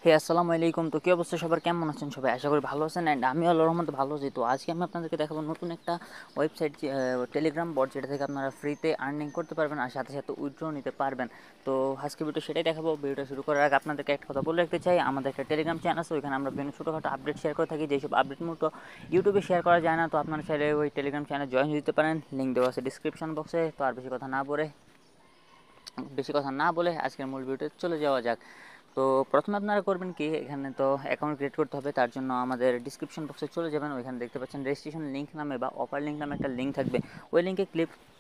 হে আসসালামু আলাইকুম। তো কী অবস্থা সবার, কেমন আছেন সবাই? আশা করি ভালো আছেন। অ্যান্ড আমি আল্লাহর রহমতে ভালো আছি। তো আজকে আমি আপনাদেরকে দেখাবো নতুন একটা ওয়েবসাইট, টেলিগ্রাম বট, যেটা থেকে আপনারা ফ্রিতে আর্নিং করতে পারবেন আর সাথে সাথে উইথড্র নিতে পারবেন। তো আজকে ভিডিও সেটাই দেখাবো। ভিডিওটা শুরু করার আগে আপনাদেরকে একটা কথা বলে রাখতে চাই, আমাদের একটা টেলিগ্রাম চ্যানেল আছে, ওইখানে আমরা বিভিন্ন ছোটোখাটো আপডেট শেয়ার করে থাকি, যেসব আপডেট মূলত ইউটিউবে শেয়ার করা যায় না। তো আপনারা চাইলে ওই টেলিগ্রাম চ্যানেল জয়েন দিতে পারেন, লিঙ্ক দেওয়া আছে ডিসক্রিপশন বক্সে। তো আর বেশি কথা না বলে আজকের মূল ভিডিওতে চলে যাওয়া যাক। তো প্রথমে আপনারা করবেন কি, এখানে তো অ্যাকাউন্ট ক্রিয়েট করতে হবে। তার জন্য আমাদের ডিসক্রিপশন বক্সে চলে যাবেন, ওইখানে দেখতে পাচ্ছেন রেজিস্ট্রেশন লিঙ্ক নামে বা অফার লিঙ্ক নামে একটা লিঙ্ক থাকবে। ওই লিঙ্কে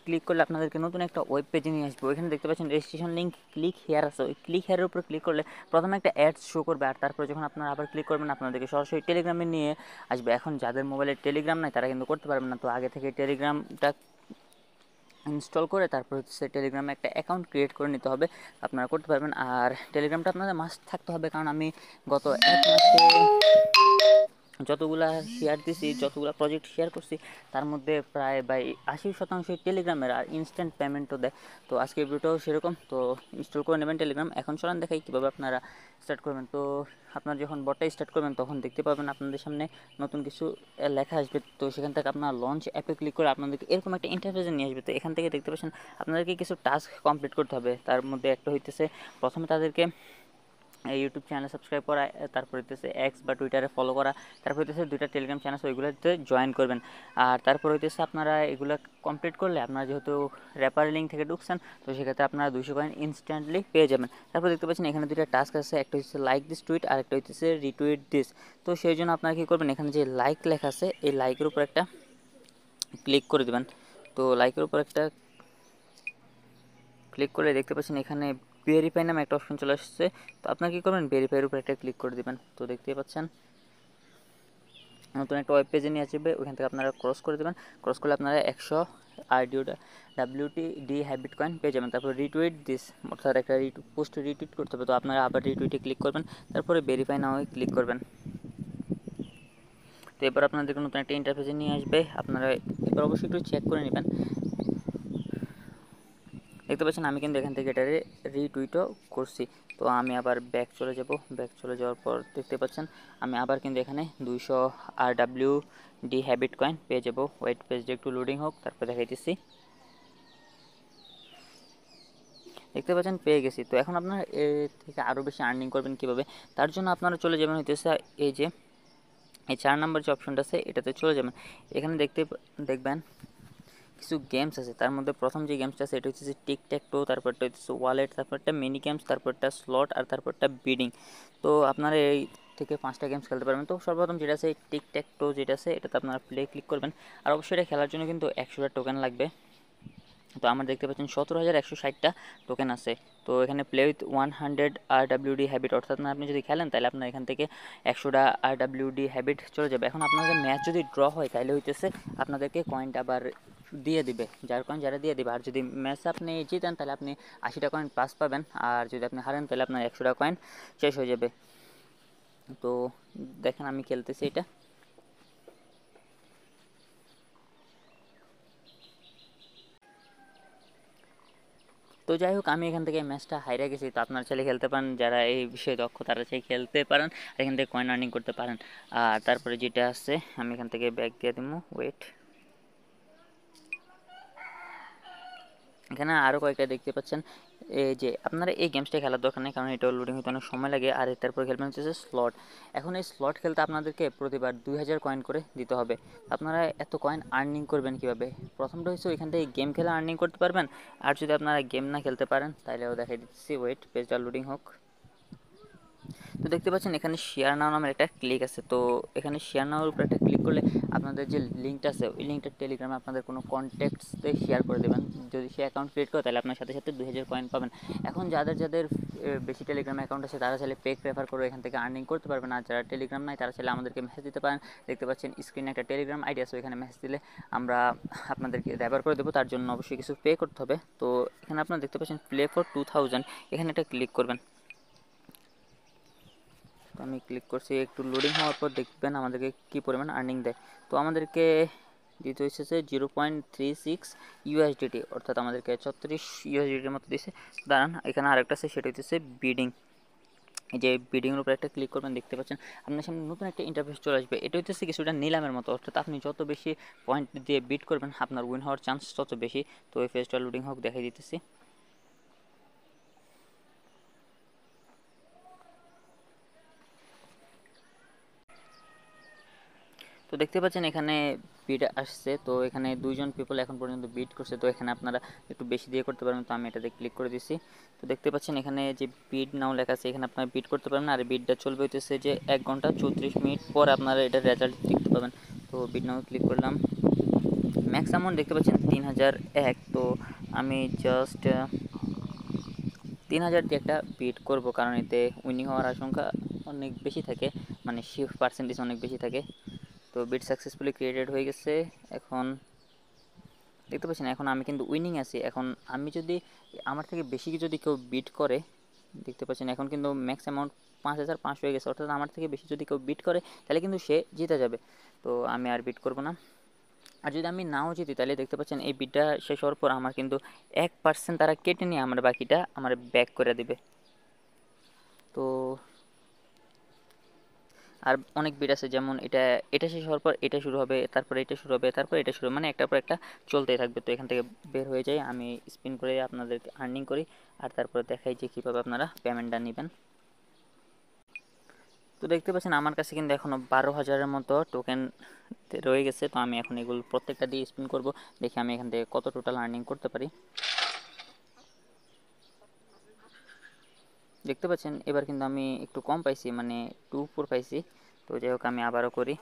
ক্লিক করলে আপনাদেরকে নতুন একটা ওয়েব পেজে নিয়ে আসবে। ওইখানে দেখতে পাচ্ছেন রেজিস্ট্রেশন লিঙ্ক, ক্লিক হেয়ার আছে। ওই ক্লিক হেয়ারের উপর ক্লিক করলে প্রথমে একটা অ্যাডস শো করবে, আর তারপরে যখন আপনারা আবার ক্লিক করবেন আপনাদেরকে সরাসরি টেলিগ্রামে নিয়ে আসবে। এখন যাদের মোবাইলে টেলিগ্রাম নাই তারা কিন্তু করতে পারবেন না। তো আগে থেকে টেলিগ্রামটা ইনস্টল করে তারপর হচ্ছে টেলিগ্রামে একটা অ্যাকাউন্ট ক্রিয়েট করে নিতে হবে, আপনারা করতে পারবেন। আর টেলিগ্রামটা আপনাদের মাস্ট থাকতে হবে, কারণ আমি গত 1 মাসে যতগুলা শেয়ার দিছি, যতগুলা প্রজেক্ট শেয়ার করছি, তার মধ্যে প্রায় 80% টেলিগ্রামের, আর ইনস্ট্যান্ট পেমেন্টও দেয়। তো আজকে ভিডিওটাও সেরকম। তো ইনস্টল করে নেবেন টেলিগ্রাম। এখন চলান দেখাই কীভাবে আপনারা স্টার্ট করবেন। তো আপনারা যখন বটটা স্টার্ট করবেন তখন দেখতে পাবেন আপনাদের সামনে নতুন কিছু লেখা আসবে। তো সেখান থেকে আপনার লঞ্চ অ্যাপে ক্লিক করে আপনাদেরকে এরকম একটা ইন্টারফেসে নিয়ে আসবে। তো এখান থেকে দেখতে পাচ্ছেন আপনাদেরকে কিছু টাস্ক কমপ্লিট করতে হবে। তার মধ্যে একটা হইতেছে, প্রথমে তাদেরকে ইউটিউব চ্যানেল সাবস্ক্রাইব করা, তারপর হইতেছে এক্স বা টুইটারে ফলো করা, তারপর হইতেছে 2টা টেলিগ্রাম চ্যানেল, ওইগুলোতে জয়েন করবেন। আর তারপর হইতেছে আপনারা এগুলো কমপ্লিট করলে, আপনারা যেহেতু র্যাপার লিঙ্ক থেকে ঢুকছেন, তো সেক্ষেত্রে আপনারা 200 কয়েন ইনস্ট্যান্টলি পেয়ে যাবেন। তারপর দেখতে পাচ্ছেন এখানে 2টা টাস্ক আছে, একটা হচ্ছে লাইক দিস টুইট আর একটা হইতেছে রিটুইট দিস। তো সেই জন্য আপনারা কী করবেন, এখানে যে লাইক লেখা আছে এই লাইকের উপর একটা ক্লিক করে দেবেন। তো লাইকের উপর একটা ক্লিক করে দেখতে পাচ্ছেন এখানে ভেরিফাই নামে একটা অপশন চলে আসছে। তো আপনারা কী করবেন, ভেরিফাইয়ের উপর একটা ক্লিক করে দেবেন। তো দেখতেই পাচ্ছেন নতুন একটা ওয়েব পেজে নিয়ে আসবে, ওইখান থেকে আপনারা ক্রস করে দেবেন। ক্রস করলে আপনারা 100 WTD হ্যাবিট কয়েন পেয়ে যাবেন। তারপর রিটুইট দিস, অর্থাৎ একটা পোস্ট রিটুইট করতে হবে। তো আপনারা আবার রিটুইটে ক্লিক করবেন, তারপরে ভেরিফাই নাও ক্লিক করবেন। তো এবার আপনাদেরকে নতুন একটা ইন্টারফেসে নিয়ে আসবে, আপনারা এবার অবশ্যই একটু চেক করে নেবেন। দেখতে পাচ্ছেন আমি কিন্তু এখান থেকে এটারে রিটুইটও করছি। তো আমি আবার ব্যাক চলে যাব। ব্যাক চলে যাওয়ার পর দেখতে পাচ্ছেন আমি আবার কিন্তু এখানে 200 RWD হ্যাবিট কয়েন পেয়ে যাব। ওয়েট, পেজটা একটু লোডিং হোক, তারপর দেখাইতেছি। দেখতে পাচ্ছেন পেয়ে গেছি। তো এখন আপনারা এর থেকে আরও বেশি আর্নিং করবেন কীভাবে, তার জন্য আপনারা চলে যাবেন হইতেছে এই যে এই 4 নম্বর যে অপশনটা আছে এটাতে চলে যাবেন। এখানে দেখবেন কিছু গেমস আছে। তার মধ্যে প্রথম যে গেমসটা আছে এটা হচ্ছে টিকট্যাকটো, তারপরটা হচ্ছে ওয়ালেট, তারপরটা মিনি গেমস, তারপরটা স্লট, আর তারপরটা বিডিং। তো আপনারা এই থেকে 5টা গেমস খেলতে পারবেন। তো সর্বপ্রথম যেটা আছে টিকট্যাকটো, যেটা আছে এটাতে আপনারা প্লে ক্লিক করবেন। আর অবশ্যই এটা খেলার জন্য কিন্তু 100টা টোকেন লাগবে। তো আমার দেখতে পাচ্ছেন 17,160টা টোকেন আছে। তো এখানে প্লে উইথ 100 RWD হ্যাবিট, অর্থাৎ আপনি যদি খেলেন তাহলে আপনার এখান থেকে 100টা RWD হ্যাবিট চলে যাবে। এখন আপনাদের ম্যাচ যদি ড্র হয় তাহলে হইতেছে আপনাদেরকে কয়েনটা আবার দিয়ে দিবে, যার কয়েন যারা দিয়ে দিবে। আর যদি ম্যাচ আপনি জিতেন তাহলে আপনি 80টা কয়েন প্লাস পাবেন, আর যদি আপনি হারেন তাহলে আপনার 100টা কয়েন শেষ হয়ে যাবে। তো দেখেন আমি খেলতেছি এটা। তো যাই হোক, আমি এখান থেকে ম্যাচটা হাইরা গেছি। তো আপনারা চাইলে খেলতে পারেন, যারা এই বিষয়ে দক্ষ তারা চাই খেলতে পারেন, আর এখান থেকে কয়েন আর্নিং করতে পারেন। আর তারপরে যেটা আছে আমি এখান থেকে ব্যাক দিয়ে দিব। ওয়েট, এখানে আরও কয়েকটা দেখতে পাচ্ছেন। এই যে আপনারা এই গেমসটা খেলার দরকার নেই, কারণ এটা লোডিং হতে অনেক সময় লাগে। আর তারপর খেলবেন হচ্ছে স্লট। এখন এই স্লট খেলতে আপনাদেরকে প্রতিবার 2000 কয়েন করে দিতে হবে। আপনারা এত কয়েন আর্নিং করবেন কীভাবে? প্রথমটা হচ্ছে ওইখান থেকে গেম খেলে আর্নিং করতে পারবেন। আর যদি আপনারা গেম না খেলতে পারেন তাহলেও দেখাই দিচ্ছি। ওয়েট, পেজটা লোডিং হোক। তো দেখতে পাচ্ছেন এখানে শেয়ার নাও নামের একটা ক্লিক আছে। তো এখানে শেয়ার নাওয়ার উপর একটা ক্লিক করলে আপনাদের যে লিঙ্কটা আছে ওই লিঙ্কটা টেলিগ্রামে আপনাদের কোনো কন্ট্যাক্টসে শেয়ার করে দেবেন। যদি সে অ্যাকাউন্ট ক্রিয়েট করে তাহলে আপনার সাথে সাথে 2000 কয়েন পাবেন। এখন যাদের বেশি টেলিগ্রাম অ্যাকাউন্ট আছে তারা চাইলে পেক প্রেফার করে এখান থেকে আর্নিং করতে পারবেন। আর যারা টেলিগ্রাম নাই তারা চাইলে আমাদেরকে মেসেজ দিতে পারেন। দেখতে পাচ্ছেন স্ক্রিনে একটা টেলিগ্রাম আইডি আছে, ওইখানে মেসেজ দিলে আমরা আপনাদেরকে রেফার করে দেবো। তার জন্য অবশ্যই কিছু পে করতে হবে। তো এখানে আপনারা দেখতে পাচ্ছেন প্লে ফর 2000, এখানে একটা ক্লিক করবেন। তো আমি ক্লিক করছি, একটু লোডিং হওয়ার পর দেখবেন আমাদেরকে কী পরিমাণ আর্নিং দেয়। তো আমাদেরকে দিতে হচ্ছে 0.36 USDT, অর্থাৎ আমাদেরকে 36 USDTর মতো দিছে। দাঁড়ান, এখানে আরেকটা আছে, সেটা হচ্ছে বিডিং। এই যে বিডিংয়ের উপর একটা ক্লিক করবেন, দেখতে পাচ্ছেন আপনার সামনে নতুন একটা ইন্টারফেস চলে আসবে। এটা হচ্ছে কিছুটা নিলামের মতো, অর্থাৎ আপনি যত বেশি পয়েন্ট দিয়ে বিট করবেন আপনার উইন হওয়ার চান্স তত বেশি। তো এই ফেজটা লোডিং হোক, দেখাই দিতেছি। তো দেখতে পাচ্ছেন এখানে বিড আসছে, তো এখানে 2 জন পিপল এখন পর্যন্ত বিড করছে। তো এখানে আপনারা একটু বেশি দিয়ে করতে পারবেন, তো আমি এটাতে ক্লিক করে দিছি। তো দেখতে পাচ্ছেন এখানে যে বিড নাও লেখা আছে, এখানে আপনারা বিড করতে পারবেন। আর বিডটা চলবে হইতেছে যে 1 ঘন্টা 34 মিনিট পর আপনারা এটার রেজাল্ট দেখতে পাবেন। তো বিড নাও ক্লিক করলাম। ম্যাক্স অ্যামাউন্ট দেখতে পাচ্ছেন 3001। তো আমি জাস্ট 3000 দিয়ে একটা বিট করব, কারণ এতে উইনিং হওয়ার আশঙ্কা অনেক বেশি থাকে, মানে শিফট পার্সেন্টেজ অনেক বেশি থাকে। তো বিট সাকসেসফুলি ক্রিয়েটেড হয়ে গেছে। এখন দেখতে পাচ্ছেন এখন আমি কিন্তু উইনিং আছি। এখন আমি যদি আমার থেকে বেশি যদি কেউ বিট করে, দেখতে পাচ্ছেন এখন কিন্তু ম্যাক্স অ্যামাউন্ট 5500 হয়ে গেছে, অর্থাৎ আমার থেকে বেশি যদি কেউ বিট করে তাহলে কিন্তু সে জিতে যাবে। তো আমি আর বিট করব না। আর যদি আমি নাও জিতি তাহলে দেখতে পাচ্ছেন এই বিটটা শেষ হওয়ার পর আমার কিন্তু 1% তারা কেটে নিয়ে আমার বাকিটা আমার ব্যাক করে দিবে। তো আর অনেক বিট আছে, যেমন এটা শেষ হওয়ার পর এটা শুরু হবে, তারপরে এটা শুরু হবে, তারপর এটা শুরু হবে, মানে একটার পর একটা চলতেই থাকবে। তো এখান থেকে বের হয়ে যাই, আমি স্পিন করে আপনাদেরকে আর্নিং করি আর তারপরে দেখাই যে কীভাবে আপনারা পেমেন্টটা নেবেন। তো দেখতে পাচ্ছেন আমার কাছে কিন্তু এখনও 12,000-এর মতো টোকেন রয়ে গেছে। তো আমি এখন এগুলো প্রত্যেকটা দিয়ে স্পিন করব, দেখি আমি এখান থেকে কত টোটাল আর্নিং করতে পারি। দেখতে পাচ্ছেন এবার কিন্তু আমি একটু কম পাইছি, মানে 2-4 পাইছি। তো যাই হোক আমি আবারও করি।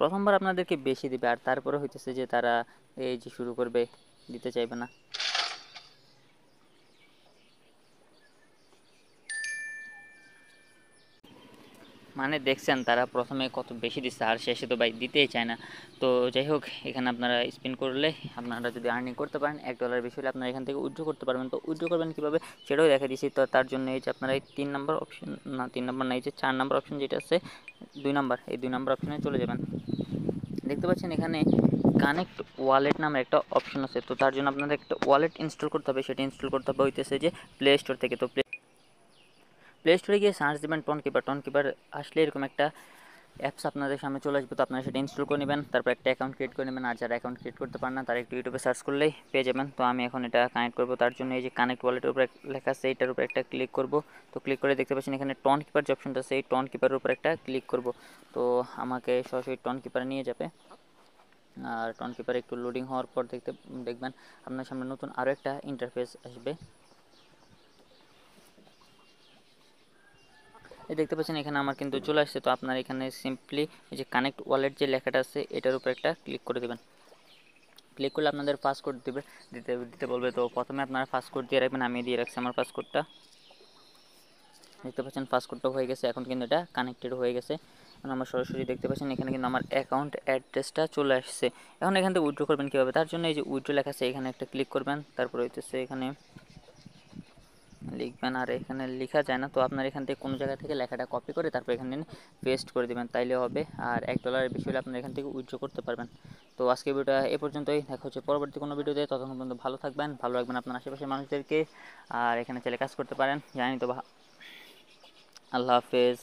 প্রথমবার আপনাদেরকে বেশি দিবে, আর তারপরে হইতেছে যে তারা এই যে শুরু করবে, দিতে চাইবে না। মানে দেখছেন তারা প্রথমে কত বেশি দিচ্ছে আর শেষে তো ভাই দিতেই চায় না। তো যাই হোক এখানে আপনারা স্পিন করলে আপনারা যদি আর্নিং করতে পারেন $1 বেশি হলে আপনারা এখান থেকে উইথড্র করতে পারবেন। তো উইথড্র করবেন কীভাবে সেটাও দেখা দিচ্ছি। তো তার জন্য এই যে আপনারা এই 3 নাম্বার অপশন, না 3 নাম্বার না, এই যে 4 নাম্বার অপশন যেটা আছে 2 নাম্বার, এই 2 নাম্বার অপশনে চলে যাবেন। দেখতে পাচ্ছেন এখানে কানেক্ট ওয়ালেট নামের একটা অপশন আছে। তো তার জন্য আপনাদের একটা ওয়ালেট ইনস্টল করতে হবে, সেটা ইনস্টল করতে হবে হইতেছে যে প্লে স্টোর থেকে। তো প্লে স্টোরে গিয়ে সার্চ দেবেন টনকিপার। টনকিপার আসলে এরকম একটা অ্যাপস আপনাদের সামনে চলে আসবে। তো আপনারা সেটা ইনস্টল করে নেবেন, তারপর একটা অ্যাকাউন্ট ক্রিয়েট করে নেবেন। আর যারা অ্যাকাউন্ট ক্রিয়েট করতে পারেন না তারা একটু ইউটিউবে সার্চ করলেই পেয়ে যাবেন। তো আমি এখন এটা কানেক্ট করব, তার জন্য এই যে কানেক্ট ওয়ালেটের উপরে লেখা আছে এইটার উপরে একটা ক্লিক করব। তো ক্লিক করে দেখতে পাচ্ছেন এখানে টন কিপার যে অপশনটা আছে, এই টন কিপারের উপর একটা ক্লিক করব। তো আমাকে সরাসরি টন কিপারে নিয়ে যাবে। আর টন কিপারে একটু লোডিং হওয়ার পর দেখবেন আপনার সামনে নতুন আরও একটা ইন্টারফেস আসবে। এই দেখতে পাচ্ছেন এখানে আমার কিন্তু চলে আসছে। তো আপনার এখানে সিম্পলি এই যে কানেক্ট ওয়ালেট যে লেখাটা আছে এটার উপর একটা ক্লিক করে দেবেন। ক্লিক করলে আপনাদের পাসকোড দিতে দিতে বলবে। তো প্রথমে আপনারা পাসকোড দিয়ে রাখবেন, আমি দিয়ে রাখছি আমার পাসকোডটা। দেখতে পাচ্ছেন পাসকোডটা হয়ে গেছে, এখন কিন্তু এটা কানেক্টেড হয়ে গেছে। এখন আমরা সরাসরি দেখতে পাচ্ছেন এখানে কিন্তু আমার অ্যাকাউন্ট অ্যাড্রেসটা চলে আসছে। এখন এখান থেকে উইথড্র করবেন কীভাবে, তার জন্য এই যে উইথড্র লেখা আছে এখানে একটা ক্লিক করবেন, তারপর হইতেছে এখানে লিখবেন। আর এখানে লেখা যায় না, তো আপনার এখান থেকে কোনো জায়গা থেকে লেখাটা কপি করে তারপর এখানে পেস্ট করে দেবেন, তাইলে হবে। আর $1 বেশি হলে আপনার এখান থেকে উইথড্র করতে পারবেন। তো আজকে ভিডিওটা এ পর্যন্তই, দেখা হচ্ছে পরবর্তী কোনো ভিডিওতে। ততক্ষণ পর্যন্ত ভালো থাকবেন, ভালো রাখবেন আপনার আশেপাশের মানুষদেরকে। আর এখানে চাইলে কাজ করতে পারেন, জানি তো। আল্লাহ হাফেজ।